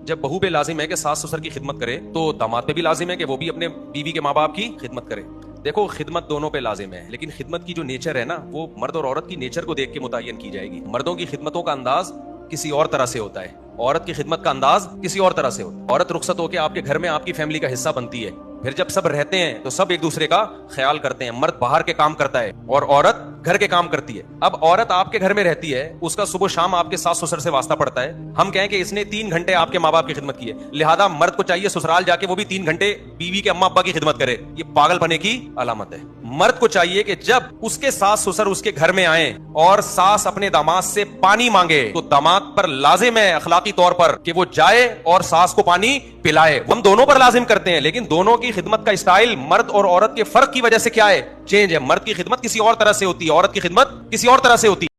جب بہو پہ لازم ہے کہ ساس سسر کی خدمت کرے تو داماد پہ بھی لازم ہے کہ وہ بھی اپنے بیوی کے ماں باپ کی خدمت کرے. دیکھو خدمت دونوں پہ لازم ہے, لیکن خدمت کی جو نیچر ہے نا وہ مرد اور عورت کی نیچر کو دیکھ کے متعین کی جائے گی. مردوں کی خدمتوں کا انداز کسی اور طرح سے ہوتا ہے, عورت کی خدمت کا انداز کسی اور طرح سے ہوتا ہے. عورت رخصت ہو کے آپ کے گھر میں آپ کی فیملی کا حصہ بنتی ہے, پھر جب سب رہتے ہیں تو سب ایک دوسرے کا خیال کرتے ہیں. مرد باہر کے کام کرتا ہے اور عورت گھر کے کام کرتی ہے. اب عورت آپ کے گھر میں رہتی ہے, اس کا صبح شام آپ کے ساس سسر سے واسطہ پڑتا ہے. ہم کہیں کہ اس نے 3 گھنٹے آپ کے ماں باپ کی خدمت کی ہے, لہذا مرد کو چاہیے سسرال جا کے وہ بھی 3 گھنٹے بیوی کے اما ابا کی خدمت کرے. یہ پاگل پنے کی علامت ہے. مرد کو چاہیے کہ جب اس کے ساس سسر اس کے گھر میں آئیں اور ساس اپنے داماد سے پانی مانگے تو داماد پر لازم ہے اخلاقی طور پر کہ وہ جائے اور ساس کو پانی پلائے. ہم دونوں پر لازم کرتے ہیں, لیکن دونوں کی خدمت کا اسٹائل مرد اور عورت کے فرق کی وجہ سے کیا ہے, چینج ہے. مرد کی خدمت کسی اور طرح سے ہوتی ہے, عورت کی خدمت کسی اور طرح سے ہوتی ہے.